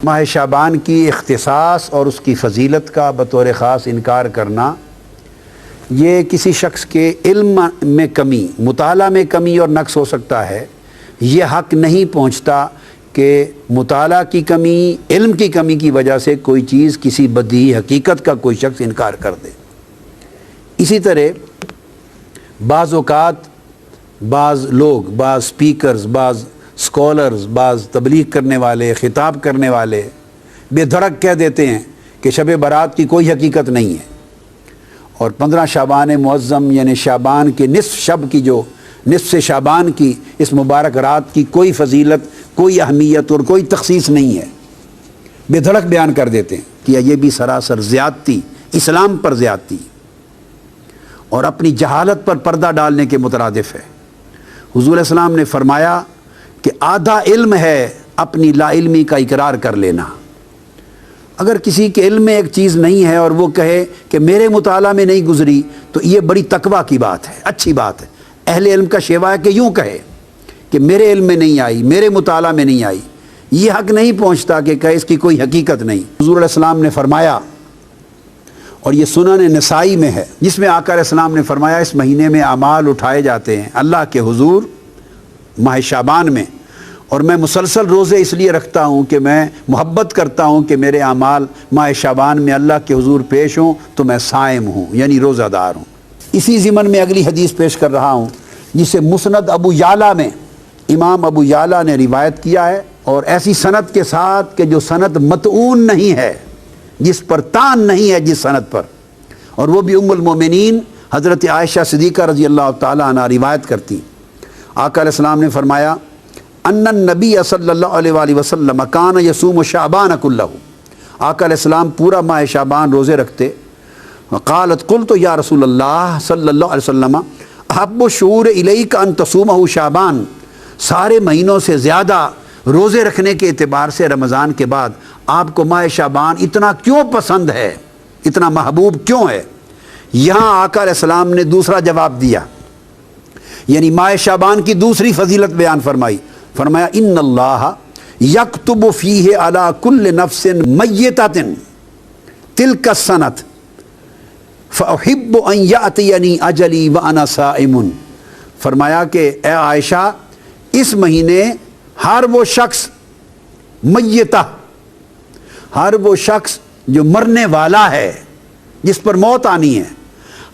ماہ شعبان کی اختصاص اور اس کی فضیلت کا بطور خاص انکار کرنا یہ کسی شخص کے علم میں کمی، مطالعہ میں کمی اور نقص ہو سکتا ہے۔ یہ حق نہیں پہنچتا کہ مطالعہ کی کمی، علم کی کمی کی وجہ سے کوئی چیز، کسی بدیہی حقیقت کا کوئی شخص انکار کر دے۔ اسی طرح بعض اوقات بعض لوگ، بعض سپیکرز، بعض اسکالرز، بعض تبلیغ کرنے والے، خطاب کرنے والے بے دھڑک کہہ دیتے ہیں کہ شب برات کی کوئی حقیقت نہیں ہے، اور 15 شعبان معظم یعنی شعبان کے نصف شب کی، جو نصف شعبان کی اس مبارک رات کی کوئی فضیلت، کوئی اہمیت اور کوئی تخصیص نہیں ہے، بے دھڑک بیان کر دیتے ہیں کہ یہ بھی سراسر زیادتی، اسلام پر زیادتی اور اپنی جہالت پر پردہ ڈالنے کے مترادف ہے۔ حضور علیہ السلام نے فرمایا کہ آدھا علم ہے اپنی لا علمی کا اقرار کر لینا۔ اگر کسی کے علم میں ایک چیز نہیں ہے اور وہ کہے کہ میرے مطالعہ میں نہیں گزری، تو یہ بڑی تقویٰ کی بات ہے، اچھی بات ہے۔ اہل علم کا شیوا ہے کہ یوں کہے کہ میرے علم میں نہیں آئی، میرے مطالعہ میں نہیں آئی۔ یہ حق نہیں پہنچتا کہ کہے اس کی کوئی حقیقت نہیں۔ حضور علیہ السلام نے فرمایا، اور یہ سنن نسائی میں ہے، جس میں آقا علیہ السلام نے فرمایا اس مہینے میں اعمال اٹھائے جاتے ہیں اللہ کے حضور ماہ شعبان میں، اور میں مسلسل روزے اس لیے رکھتا ہوں کہ میں محبت کرتا ہوں کہ میرے اعمال ماہ شعبان میں اللہ کے حضور پیش ہوں تو میں صائم ہوں، یعنی روزہ دار ہوں۔ اسی ضمن میں اگلی حدیث پیش کر رہا ہوں، جسے مسند ابو یعلا میں امام ابو یعلا نے روایت کیا ہے، اور ایسی سند کے ساتھ کہ جو سند متعون نہیں ہے، جس پر تان نہیں ہے جس سند پر، اور وہ بھی ام المومنین حضرت عائشہ صدیقہ رضی اللہ تعالی عنہ روایت کرتی۔ آقا علیہ السلام نے فرمایا ان النبی صلی اللہ علیہ وآلہ وسلم کان یصوم شعبان کلہ، آقا علیہ السلام پورا ماہ شعبان روزے رکھتے۔ قالت قلت یا رسول اللہ صلی اللہ علیہ وسلم احب الشہور الیک ان تصومہ شعبان، سارے مہینوں سے زیادہ روزے رکھنے کے اعتبار سے رمضان کے بعد آپ کو ماہ شعبان اتنا کیوں پسند ہے، اتنا محبوب کیوں ہے؟ یہاں آقا علیہ السلام نے دوسرا جواب دیا، یعنی ماہ شعبان کی دوسری فضیلت بیان فرمائی۔ فرمایا ان اللہ یکتب فیہ علی کل نفس میتۃ تلک السنۃ فاحب ان یاتینی اجلی وانا صائم۔ فرمایا کہ اے عائشہ، اس مہینے ہر وہ شخص میتہ، ہر وہ شخص جو مرنے والا ہے، جس پر موت آنی ہے،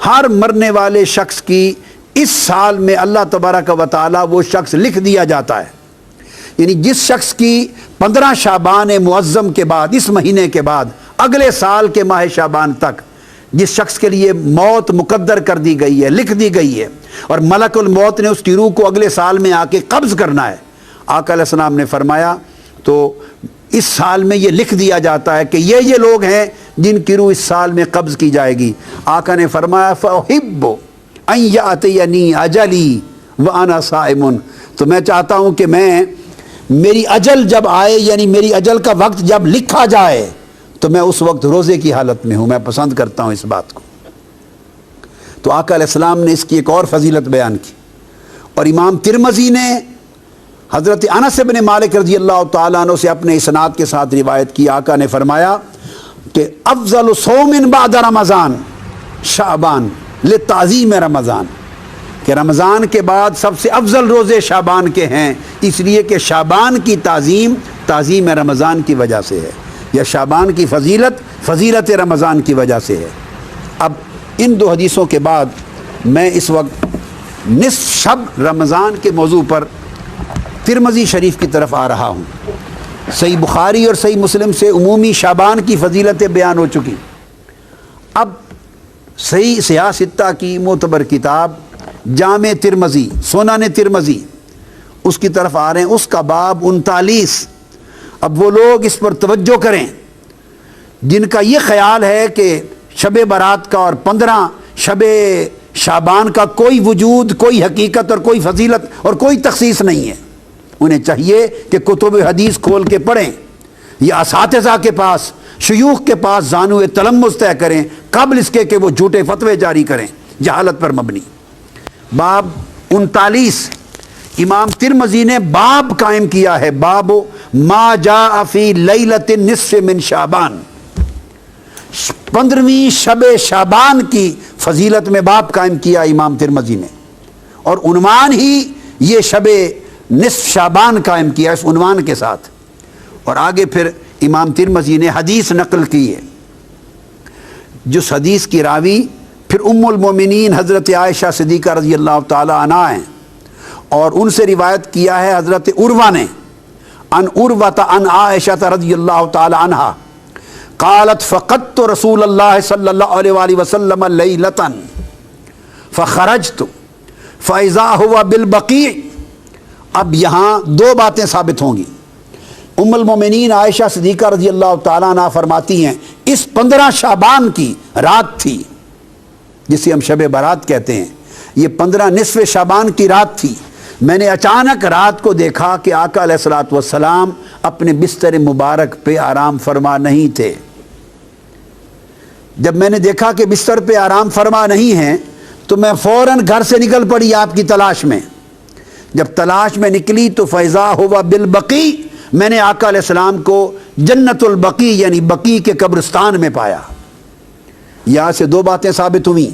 ہر مرنے والے شخص کی اس سال میں اللہ تبارک و تعالی وہ شخص لکھ دیا جاتا ہے۔ یعنی جس شخص کی 15 شعبان معظم کے بعد، اس مہینے کے بعد اگلے سال کے ماہ شعبان تک جس شخص کے لیے موت مقدر کر دی گئی ہے، لکھ دی گئی ہے، اور ملک الموت نے اس کی روح کو اگلے سال میں آ کے قبض کرنا ہے، آقا علیہ السلام نے فرمایا تو اس سال میں یہ لکھ دیا جاتا ہے کہ یہ لوگ ہیں جن کی روح اس سال میں قبض کی جائے گی۔ آقا نے فرمایا فأحب ان یأتینی اجلی وانا صائم، تو میں چاہتا ہوں کہ میری اجل جب آئے، یعنی میری اجل کا وقت جب لکھا جائے تو میں اس وقت روزے کی حالت میں ہوں، میں پسند کرتا ہوں اس بات کو۔ تو آقا علیہ السلام نے اس کی ایک اور فضیلت بیان کی، اور امام ترمذی نے حضرت انس بن مالک رضی اللہ تعالیٰ عنہ سے اپنے اسناد کے ساتھ روایت کی، آقا نے فرمایا کہ افضل صوم بعد رمضان شعبان لتعظیم رمضان، کہ رمضان کے بعد سب سے افضل روزے شعبان کے ہیں، اس لیے کہ شعبان کی تعظیم رمضان کی وجہ سے ہے، یا شعبان کی فضیلت رمضان کی وجہ سے ہے۔ اب ان دو حدیثوں کے بعد میں اس وقت نصف شب رمضان کے موضوع پر ترمذی شریف کی طرف آ رہا ہوں۔ صحیح بخاری اور صحیح مسلم سے عمومی شعبان کی فضیلتیں بیان ہو چکی، اب صحیح سیاہ ستہ کی معتبر کتاب جامع ترمذی، سنن ترمذی، اس کی طرف آ رہے ہیں، اس کا باب 39۔ اب وہ لوگ اس پر توجہ کریں جن کا یہ خیال ہے کہ شب برات کا اور 15 شب شعبان کا کوئی وجود، کوئی حقیقت اور کوئی فضیلت اور کوئی تخصیص نہیں ہے۔ انہیں چاہیے کہ کتب حدیث کھول کے پڑھیں، یا اساتذہ کے پاس، شیوخ کے پاس زانو تلمذ طے کریں قبل اس کے کہ وہ جھوٹے فتوے جاری کریں جہالت پر مبنی۔ باب 39، امام ترمذی نے باب قائم کیا ہے، باب ما جاء فی لیلۃ النصف من شعبان، 15ویں شب شعبان کی فضیلت میں باب قائم کیا امام ترمذی نے، اور عنوان ہی یہ شب نصف شعبان قائم کیا اس عنوان کے ساتھ۔ اور آگے پھر امام ترمذی نے حدیث نقل کی ہے، جس حدیث کی راوی پھر ام المومنین حضرت عائشہ صدیقہ رضی اللہ تعالی عنہا ہیں، اور ان سے روایت کیا ہے حضرت عروہ نے عن عروۃ عن عائشہ رضی اللہ تعالی عنہا قالت فقدت رسول اللہ صلی اللہ علیہ وآلہ وسلم لیلۃ فخرجت فاذا هو بالبقیع۔ اب یہاں دو باتیں ثابت ہوں گی۔ ام المومنین عائشہ صدیقہ رضی اللہ تعالیٰ عنہ فرماتی ہیں اس 15 شعبان کی رات تھی، جسے ہم شب برات کہتے ہیں، یہ 15 نصف شعبان کی رات تھی۔ میں نے اچانک رات کو دیکھا کہ آقا علیہ الصلوۃ والسلام اپنے بستر مبارک پہ آرام فرما نہیں تھے۔ جب میں نے دیکھا کہ بستر پہ آرام فرما نہیں ہیں تو میں فوراً گھر سے نکل پڑی آپ کی تلاش میں۔ جب تلاش میں نکلی تو فیضا ہوا بالبقیع، میں نے آقا علیہ السلام کو جنت البقیع یعنی بقیع کے قبرستان میں پایا۔ یہاں سے دو باتیں ثابت ہوئیں،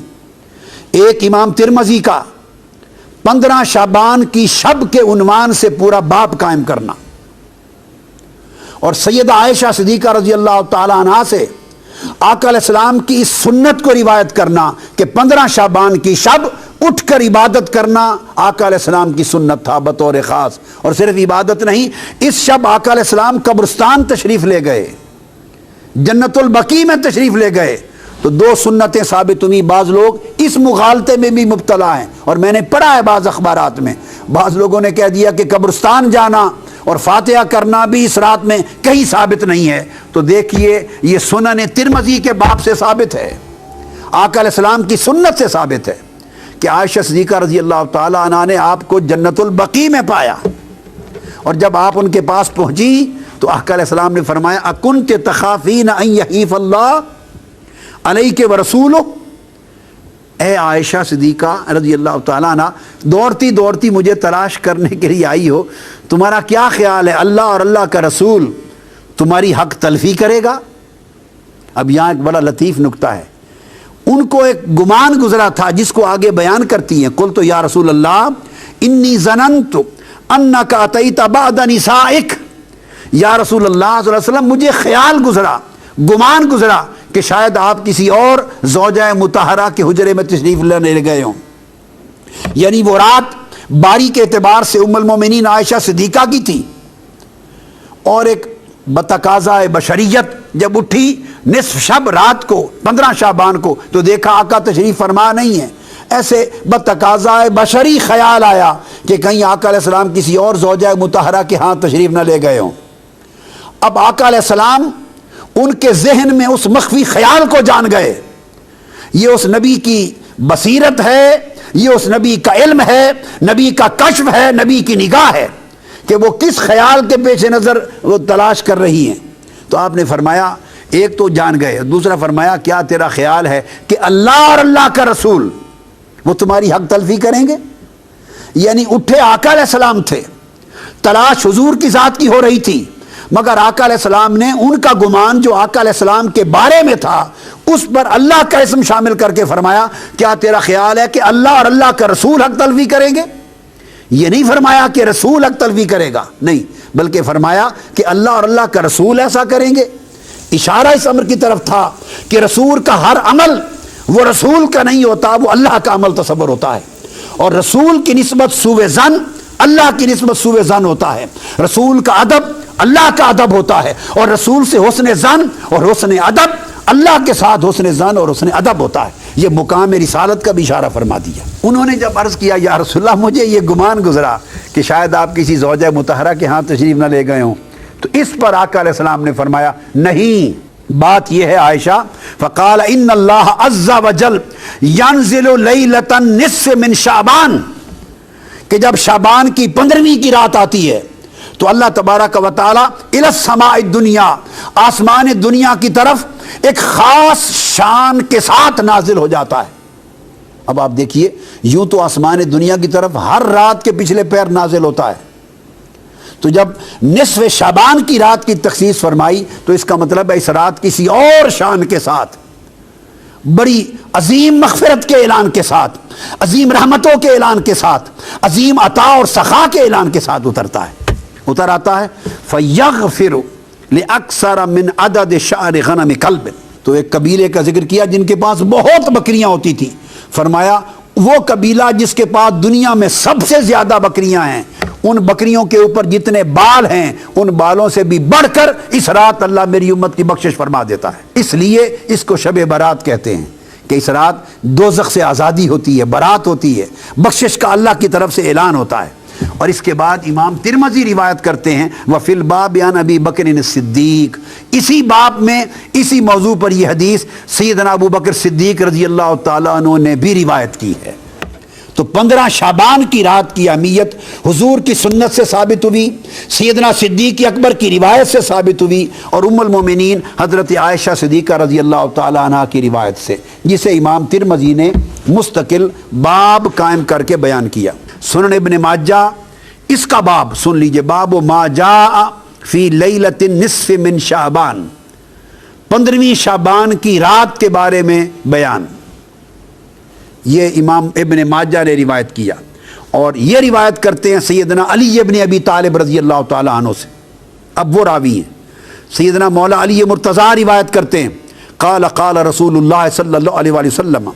ایک امام ترمذی کا 15 شعبان کی شب کے عنوان سے پورا باب قائم کرنا، اور سیدہ عائشہ صدیقہ رضی اللہ تعالی عنہا سے آقا علیہ السلام کی اس سنت کو روایت کرنا کہ 15 شعبان کی شب اٹھ کر عبادت کرنا آقا علیہ السلام کی سنت تھا بطور خاص۔ اور صرف عبادت نہیں، اس شب آقا علیہ السلام قبرستان تشریف لے گئے، جنت البقیع میں تشریف لے گئے، تو دو سنتیں ثابت ہوئی۔ بعض لوگ اس مغالطے میں بھی مبتلا ہیں، اور میں نے پڑھا ہے بعض اخبارات میں، بعض لوگوں نے کہہ دیا کہ قبرستان جانا اور فاتحہ کرنا بھی اس رات میں کہیں ثابت نہیں ہے۔ تو دیکھیے یہ سنن ترمذی کے باب سے ثابت ہے، آقا علیہ السلام کی سنت سے ثابت ہے کہ عائشہ صدیقہ رضی اللہ تعالی عنہا نے آپ کو جنت البقیع میں پایا، اور جب آپ ان کے پاس پہنچی تو آقا علیہ السلام نے فرمایا اکنت تخافین ان یحیف اللہ علیک ورسولہ، اے عائشہ صدیقہ رضی اللہ تعالیٰ عنہ دوڑتی دوڑتی مجھے تلاش کرنے کے لیے آئی ہو، تمہارا کیا خیال ہے اللہ اور اللہ کا رسول تمہاری حق تلفی کرے گا؟ اب یہاں ایک بڑا لطیف نکتہ ہے، ان کو ایک گمان گزرا تھا جس کو آگے بیان کرتی ہیں، قلت یا رسول اللہ انی ظننت انک اتیت بعد نسائک، یا رسول اللہ صلی اللہ علیہ وسلم مجھے خیال گزرا، گمان گزرا کہ شاید آپ کسی اور زوجہ مطہرہ کے حجرے میں تشریف لینے گئے ہوں۔ یعنی وہ رات باری کے اعتبار سے ام المومنین عائشہ صدیقہ کی تھی، اور ایک بتقاضۂ بشریت جب اٹھی نصف شب رات کو 15 شعبان کو تو دیکھا آقا تشریف فرما نہیں ہے، ایسے بتقاضۂ بشری خیال آیا کہ کہیں آقا علیہ السلام کسی اور زوجہ مطہرہ کے ہاں تشریف نہ لے گئے ہوں۔ اب آقا علیہ السلام ان کے ذہن میں اس مخفی خیال کو جان گئے، یہ اس نبی کی بصیرت ہے، یہ اس نبی کا علم ہے، نبی کا کشف ہے، نبی کی نگاہ ہے کہ وہ کس خیال کے پیش نظر وہ تلاش کر رہی ہیں۔ تو آپ نے فرمایا ایک تو جان گئے، دوسرا فرمایا کیا تیرا خیال ہے کہ اللہ اور اللہ کا رسول وہ تمہاری حق تلفی کریں گے؟ یعنی اٹھے آقا علیہ السلام تھے، تلاش حضور کی ذات کی ہو رہی تھی، مگر آقا علیہ السلام نے ان کا گمان جو آقا علیہ السلام کے بارے میں تھا اس پر اللہ کا اسم شامل کر کے فرمایا کیا تیرا خیال ہے کہ اللہ اور اللہ کا رسول حق تلفی کریں گے؟ یہ نہیں فرمایا کہ رسول حق تلفی کرے گا، نہیں، بلکہ فرمایا کہ اللہ اور اللہ کا رسول ایسا کریں گے۔ اشارہ اس امر کی طرف تھا کہ رسول کا ہر عمل وہ رسول کا نہیں ہوتا، وہ اللہ کا عمل تصور ہوتا ہے، اور رسول کی نسبت سوء ظن اللہ کی نسبت سوء ظن ہوتا ہے، رسول کا ادب اللہ کا ادب ہوتا ہے، اور رسول سے حسن ظن اور حسن ادب اللہ کے ساتھ حسن ظن اور حسن ادب ہوتا ہے۔ یہ مقام رسالت کا بھی اشارہ فرما دیا۔ انہوں نے جب عرض کیا یا رسول اللہ مجھے یہ گمان گزرا کہ شاید آپ کسی زوجہ مطہرہ کے ہاں تشریف نہ لے گئے ہوں، تو اس پر آقا علیہ السلام نے فرمایا نہیں، بات یہ ہے عائشہ، فقال ان اللہ عز وجل ينزل لیلۃ النصف من شعبان، کہ جب شعبان کی 15ویں کی رات آتی ہے تو اللہ تبارک و تعالی الی السماء الدنیا، آسمان دنیا کی طرف ایک خاص شان کے ساتھ نازل ہو جاتا ہے۔ اب آپ دیکھیے، یوں تو آسمان دنیا کی طرف ہر رات کے پچھلے پیر نازل ہوتا ہے، تو جب نصف شعبان کی رات کی تخصیص فرمائی تو اس کا مطلب ہے اس رات کسی اور شان کے ساتھ، بڑی عظیم مغفرت کے اعلان کے ساتھ، عظیم رحمتوں کے اعلان کے ساتھ، عظیم عطا اور سخا کے اعلان کے ساتھ اتر آتا ہے فَيَغْفِرُ لِأَكْثَرَ مِنْ عَدَدِ شَعْرِ غَنَمِ كَلْبٍ۔ تو ایک قبیلے کا ذکر کیا جن کے پاس بہت بکریاں ہوتی تھی، فرمایا وہ قبیلہ جس کے پاس دنیا میں سب سے زیادہ بکریاں ہیں، ان بکریوں کے اوپر جتنے بال ہیں ان بالوں سے بھی بڑھ کر اس رات اللہ میری امت کی بخشش فرما دیتا ہے۔ اس لیے اس کو شب برات کہتے ہیں کہ اس رات دوزخ سے آزادی ہوتی ہے، برات ہوتی ہے، بخشش کا اللہ کی طرف سے اعلان ہوتا ہے۔ اور اس کے بعد امام ترمذی روایت کرتے ہیں وفی الباب عن ابی بکر الصدیق، اسی باب میں اسی موضوع پر یہ حدیث سیدنا ابو بکر صدیق رضی اللہ تعالیٰ عنہ نے بھی روایت کی ہے۔ تو 15 شعبان کی رات کی اہمیت حضور کی سنت سے ثابت ہوئی، سیدنا صدیق اکبر کی روایت سے ثابت ہوئی، اور ام المومنین حضرت عائشہ صدیقہ رضی اللہ تعالیٰ عنہ کی روایت سے، جسے امام ترمذی نے مستقل باب قائم کر کے بیان کیا۔ سنن ابن ماجہ اس کا باب سن لیجئے، باب ما جاء فی لیلۃ النصف من شعبان، 15ویں شعبان کی رات کے بارے میں بیان، یہ امام ابن ماجہ نے روایت کیا، اور یہ روایت کرتے ہیں سیدنا علی ابن ابی طالب رضی اللہ تعالیٰ عنہ سے۔ اب وہ راوی ہیں، سیدنا مولا علی مرتضیٰ روایت کرتے ہیں قال قال رسول اللہ صلی اللہ علیہ وآلہ وسلم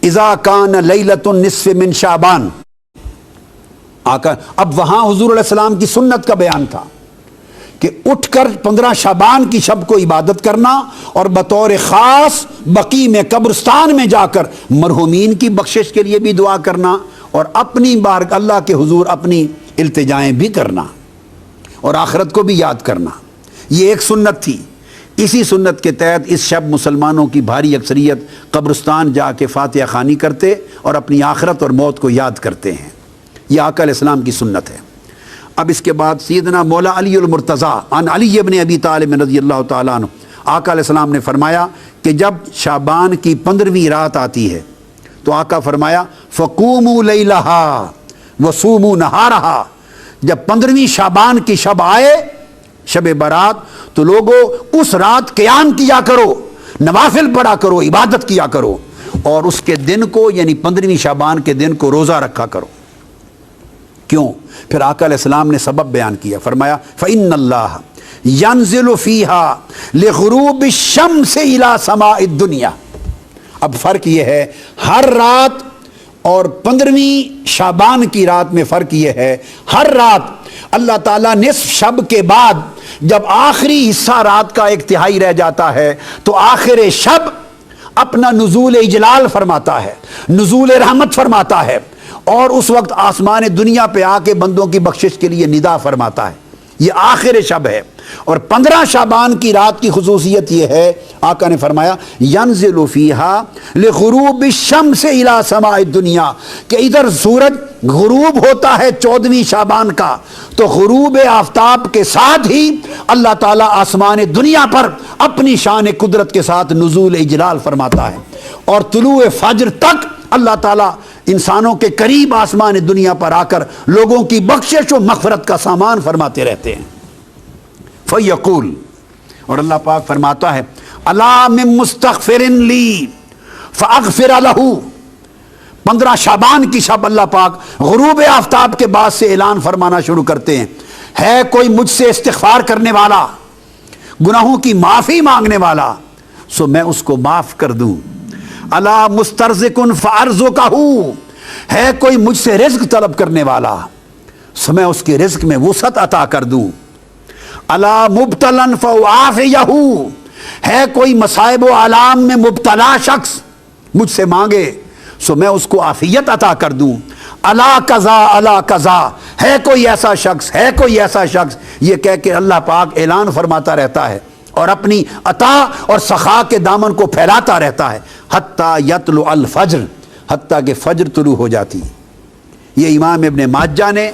اذا کان لیلۃ النصف من شعبان۔ اب وہاں حضور علیہ السلام کی سنت کا بیان تھا کہ اٹھ کر 15 شعبان کی شب کو عبادت کرنا، اور بطور خاص بقیع میں قبرستان میں جا کر مرحومین کی بخشش کے لیے بھی دعا کرنا، اور اپنی بار اللہ کے حضور اپنی التجائیں بھی کرنا، اور آخرت کو بھی یاد کرنا۔ یہ ایک سنت تھی۔ اسی سنت کے تحت اس شب مسلمانوں کی بھاری اکثریت قبرستان جا کے فاتحہ خوانی کرتے اور اپنی آخرت اور موت کو یاد کرتے ہیں۔ یہ آقا علیہ السلام کی سنت ہے۔ اب اس کے بعد سیدنا مولا علی المرتضیٰ عن علی ابن ابی طالب رضی اللہ تعالیٰ عنہ، آقا علیہ السلام نے فرمایا کہ جب شعبان کی 15ویں رات آتی ہے تو آقا فرمایا فقوموا لیلہا وصوموا نہارہا، جب 15ویں شعبان کی شب آئے، شب برات، تو لوگوں اس رات قیام کیا کرو، نوافل پڑھا کرو، عبادت کیا کرو، اور اس کے دن کو یعنی 15ویں شعبان کے دن کو روزہ رکھا کرو۔ کیوں؟ پھر آقا علیہ السلام نے سبب بیان کیا، فرمایا فَإِنَّ اللَّهَ يَنزِلُ فِيهَا لِغُرُوبِ الشَّمْسِ إِلَى سَمَاءِ الدُّنْيَا۔ اب فرق یہ ہے، ہر رات اور 15ویں شعبان کی رات میں فرق یہ ہے، ہر رات اللہ تعالیٰ نصف شب کے بعد جب آخری حصہ رات کا 1/3 رہ جاتا ہے تو آخر شب اپنا نزول اجلال فرماتا ہے، نزول رحمت فرماتا ہے، اور اس وقت آسمان دنیا پہ آ کے بندوں کی بخشش کے لیے ندا فرماتا ہے۔ یہ آخر شب ہے۔ اور 15 شعبان کی رات کی خصوصیت یہ ہے، آقا نے فرمایا ینزل فیہا لغروب الشمس الی سماء الدنیا، کہ ادھر سورج غروب ہوتا ہے 14ویں شعبان کا، تو غروب آفتاب کے ساتھ ہی اللہ تعالیٰ آسمان دنیا پر اپنی شان قدرت کے ساتھ نزول اجلال فرماتا ہے، اور طلوع فجر تک اللہ تعالیٰ انسانوں کے قریب آسمان دنیا پر آ کر لوگوں کی بخشش و مغفرت کا سامان فرماتے رہتے ہیں۔ فَيَقُول، اور اللہ پاک فرماتا ہے اَلَا مِن مُسْتَغْفِرٍ لِّي فَأَغْفِرَ لَهُ۔ 15 شعبان کی شب اللہ پاک غروب آفتاب کے بعد سے اعلان فرمانا شروع کرتے ہیں، ہے کوئی مجھ سے استغفار کرنے والا، گناہوں کی معافی مانگنے والا، سو میں اس کو معاف کر دوں۔ الا مسترزقن فارزقہ، ہے کوئی مجھ سے رزق طلب کرنے والا، سو میں اس کے رزق میں وسعت عطا کر دوں۔ الا مبتلن فاعافیہ، ہے کوئی مصائب و آلام میں مبتلا شخص مجھ سے مانگے سو میں اس کو عافیت عطا کر دوں۔ الا قضا الا قضا، ہے کوئی ایسا شخص، ہے کوئی ایسا شخص، یہ کہہ کے اللہ پاک اعلان فرماتا رہتا ہے اور اپنی عطا اور سخا کے دامن کو پھیلاتا رہتا ہے، حتیٰ یطلع الفجر، حتیٰ کہ فجر طلوع ہو جاتی۔ یہ امام ابن ماجہ نے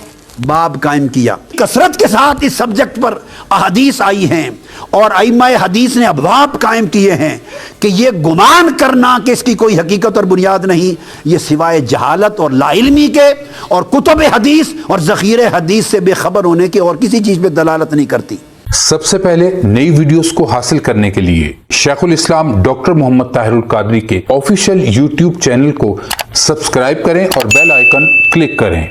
باب قائم کیا۔ کثرت کے ساتھ اس سبجیکٹ پر احادیث آئی ہیں، اور ائمہ حدیث نے ابواب قائم کیے ہیں کہ یہ گمان کرنا کہ اس کی کوئی حقیقت اور بنیاد نہیں، یہ سوائے جہالت اور لا علمی کے اور کتب حدیث اور ذخیرہ حدیث سے بے خبر ہونے کے اور کسی چیز پہ دلالت نہیں کرتی۔ سب سے پہلے نئی ویڈیوز کو حاصل کرنے کے لیے شیخ الاسلام ڈاکٹر محمد طاہر القادری کے آفیشیل یوٹیوب چینل کو سبسکرائب کریں اور بیل آئیکن کلک کریں۔